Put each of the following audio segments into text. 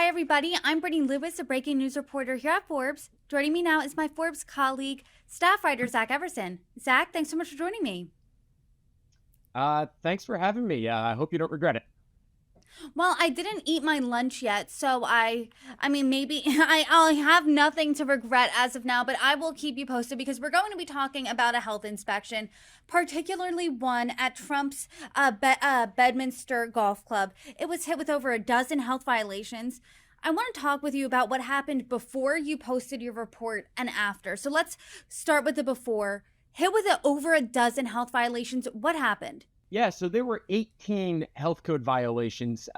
Hi, everybody. I'm Brittany Lewis, a breaking news reporter here at Forbes. Joining me now is my Forbes colleague, staff writer Zach Everson. Zach, thanks so much for joining me. Thanks for having me. I hope you don't regret it. Well, I didn't eat my lunch yet, so maybe I'll have nothing to regret as of now, but I will keep you posted because we're going to be talking about a health inspection, particularly one at Trump's Bedminster Golf Club. It was hit with over a dozen health violations. I want to talk with you about what happened before you posted your report and after. So let's start with the before. Hit with over a dozen health violations. What happened? Yeah, so there were 18 health code violations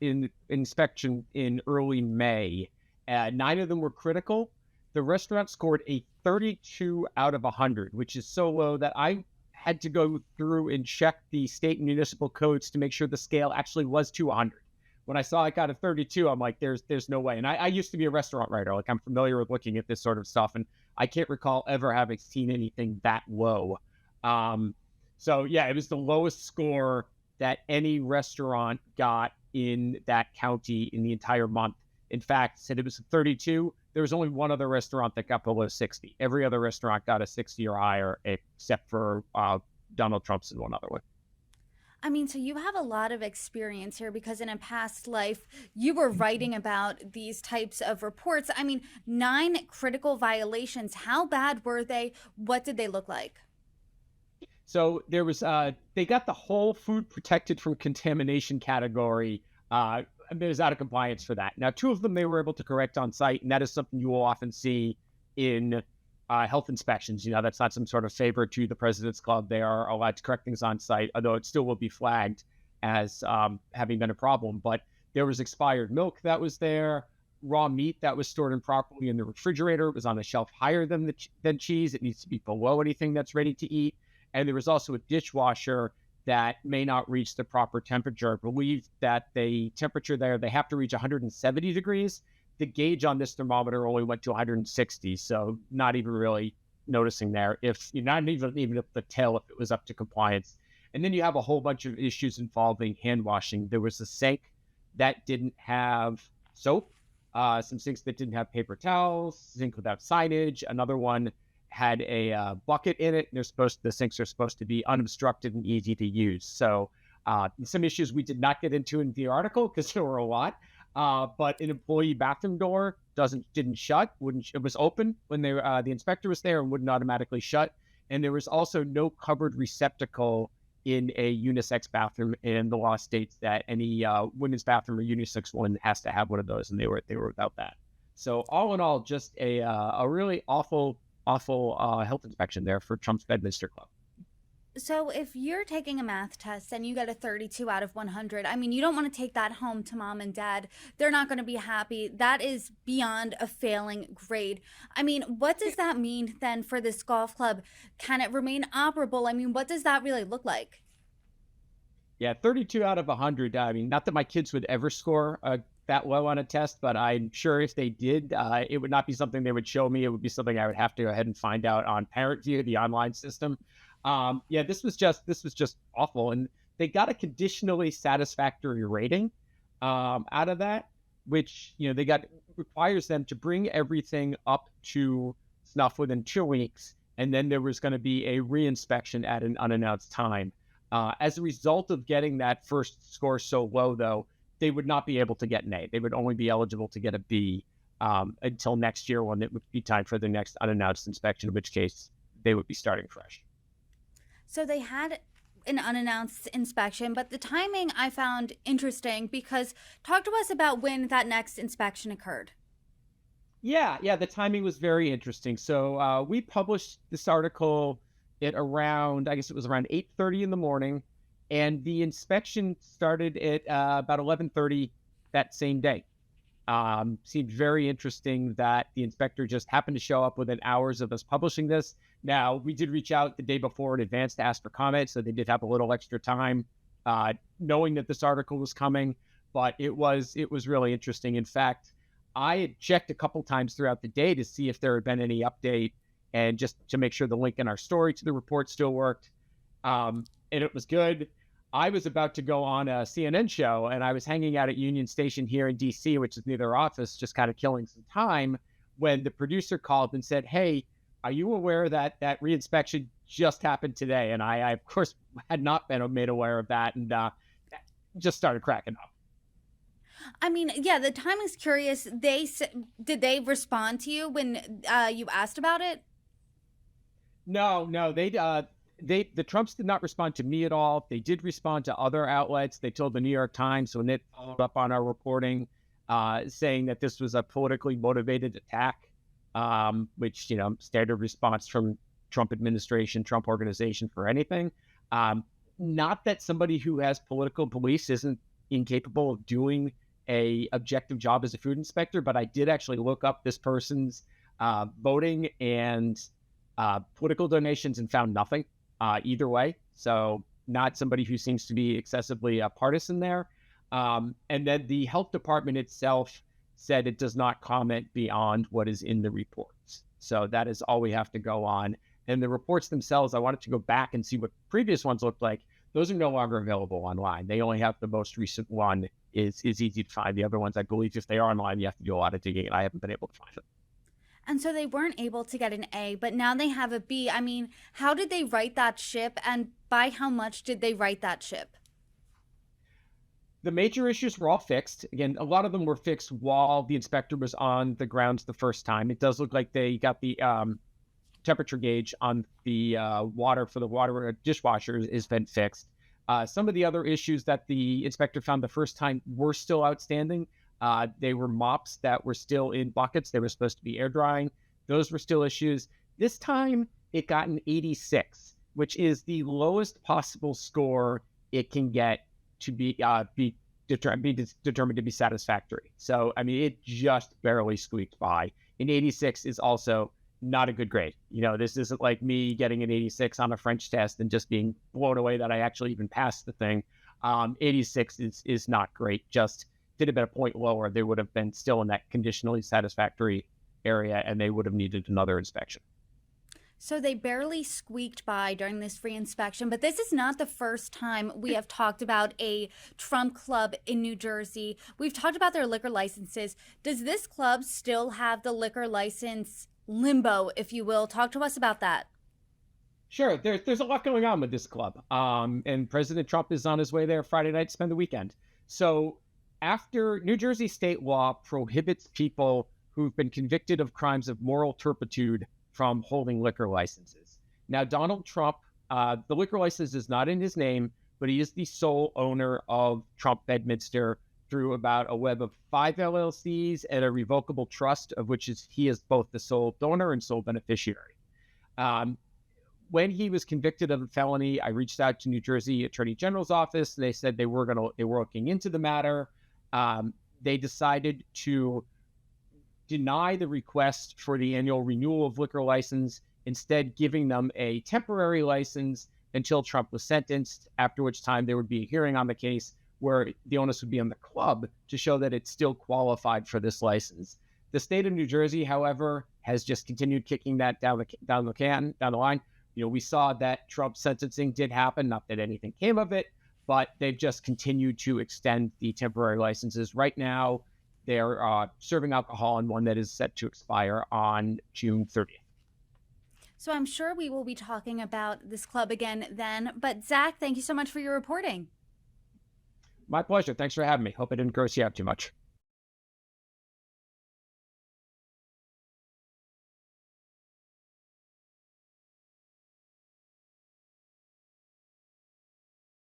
in inspection in early May. 9 of them were critical. The restaurant scored a 32 out of 100, which is so low that I had to go through and check the state and municipal codes to make sure the scale actually was to 100. When I saw it got a 32, I'm like, there's no way. And I used to be a restaurant writer. Like, I'm familiar with looking at this sort of stuff, and I can't recall ever having seen anything that low. So yeah, it was the lowest score that any restaurant got in that county in the entire month. In fact, said it was a 32. There was only one other restaurant that got below 60. Every other restaurant got a 60 or higher, except for Donald Trump's and one other one. So you have a lot of experience here because in a past life, you were writing about these types of reports. 9 critical violations. How bad were they? What did they look like? So there was, they got the whole food protected from contamination category. It was out of compliance for that. Now, 2 of them they were able to correct on site, and that is something you will often see in health inspections. That's not some sort of favor to the President's Club. They are allowed to correct things on site, although it still will be flagged as having been a problem. But there was expired milk that was there, raw meat that was stored improperly in the refrigerator. It was on a shelf higher than cheese. It needs to be below anything that's ready to eat. And there was also a dishwasher that may not reach the proper temperature. I believe that the temperature there, they have to reach 170 degrees. The gauge on this thermometer only went to 160, so not even really noticing there. If you're not even up the tail, if it was up to compliance. And then you have a whole bunch of issues involving hand washing. There was a sink that didn't have soap, some sinks that didn't have paper towels, sink without signage, another one had a bucket in it. The sinks are supposed to be unobstructed and easy to use. So some issues we did not get into in the article because there were a lot. But an employee bathroom door didn't shut. It was open when the inspector was there and wouldn't automatically shut. And there was also no covered receptacle in a unisex bathroom. And the law states that any women's bathroom or unisex one has to have one of those, and they were without that. So all in all, just a really awful health inspection there for Trump's Bedminster Club. So if you're taking a math test and you get a 32 out of 100, you don't want to take that home to mom and dad. They're not going to be happy. That is beyond a failing grade. What does that mean then for this golf club? Can it remain operable? What does that really look like? Yeah, 32 out of 100. Not that my kids would ever score that low on a test, but I'm sure if they did, it would not be something they would show me. It would be something I would have to go ahead and find out on ParentView, the online system. This was just awful, and they got a conditionally satisfactory rating out of that, which requires them to bring everything up to snuff within 2 weeks, and then there was going to be a reinspection at an unannounced time. As a result of getting that first score so low, though, they would not be able to get an A. They would only be eligible to get a B until next year, when it would be time for the next unannounced inspection, in which case they would be starting fresh. So they had an unannounced inspection, but the timing I found interesting because talk to us about when that next inspection occurred. Yeah, the timing was very interesting. So we published this article at around, I guess it was around 8:30 in the morning, and the inspection started at about 11:30 that same day. Seemed very interesting that the inspector just happened to show up within hours of us publishing this. Now, we did reach out the day before in advance to ask for comments, so they did have a little extra time knowing that this article was coming, but it was really interesting. In fact, I had checked a couple times throughout the day to see if there had been any update and just to make sure the link in our story to the report still worked. And it was good. I was about to go on a CNN show, and I was hanging out at Union Station here in DC, which is near their office, just kind of killing some time, when the producer called and said, "Hey, are you aware that that reinspection just happened today?" And I of course, had not been made aware of that, and just started cracking up. I mean, yeah, the timing's curious. Did they respond to you when you asked about it? No, no, the Trumps did not respond to me at all. They did respond to other outlets. They told the New York Times, when it followed up on our reporting, saying that this was a politically motivated attack, which, standard response from Trump administration, Trump organization for anything. Not that somebody who has political beliefs isn't incapable of doing a objective job as a food inspector, but I did actually look up this person's voting and political donations and found nothing either way. So not somebody who seems to be excessively partisan there. And then the health department itself said it does not comment beyond what is in the reports. So that is all we have to go on. And the reports themselves, I wanted to go back and see what previous ones looked like. Those are no longer available online. They only have the most recent one is easy to find. The other ones, I believe, if they are online, you have to do a lot of digging, and I haven't been able to find them. And so they weren't able to get an A, but now they have a B. I mean, how did they write that ship, and by how much did they write that ship? The major issues were all fixed. Again, a lot of them were fixed while the inspector was on the grounds the first time. It does look like they got the temperature gauge on the water for the water dishwashers has been fixed. Some of the other issues that the inspector found the first time were still outstanding. They were mops that were still in buckets. They were supposed to be air drying. Those were still issues. This time it got an 86, which is the lowest possible score it can get to determined to be satisfactory. So, I mean, it just barely squeaked by. An 86 is also not a good grade. This isn't like me getting an 86 on a French test and just being blown away that I actually even passed the thing. 86 is not great. Just did it been a point lower, they would have been still in that conditionally satisfactory area, and they would have needed another inspection. So they barely squeaked by during this free inspection, but this is not the first time we have talked about a Trump club in New Jersey. We've talked about their liquor licenses. Does this club still have the liquor license limbo, if you will? Talk to us about that. Sure, there's a lot going on with this club, and President Trump is on his way there Friday night to spend the weekend. So after New Jersey state law prohibits people who've been convicted of crimes of moral turpitude from holding liquor licenses. Now, Donald Trump, the liquor license is not in his name, but he is the sole owner of Trump Bedminster through about a web of 5 LLCs and a revocable trust, of which he is both the sole donor and sole beneficiary. When he was convicted of a felony, I reached out to New Jersey Attorney General's office. They said they were looking into the matter. They decided to deny the request for the annual renewal of liquor license, instead giving them a temporary license until Trump was sentenced, after which time there would be a hearing on the case where the onus would be on the club to show that it still qualified for this license. The state of New Jersey, however, has just continued kicking that down the line. We saw that Trump's sentencing did happen, not that anything came of it, but they've just continued to extend the temporary licenses. Right now, they're serving alcohol in one that is set to expire on June 30th. So I'm sure we will be talking about this club again then. But Zach, thank you so much for your reporting. My pleasure. Thanks for having me. Hope I didn't gross you out too much.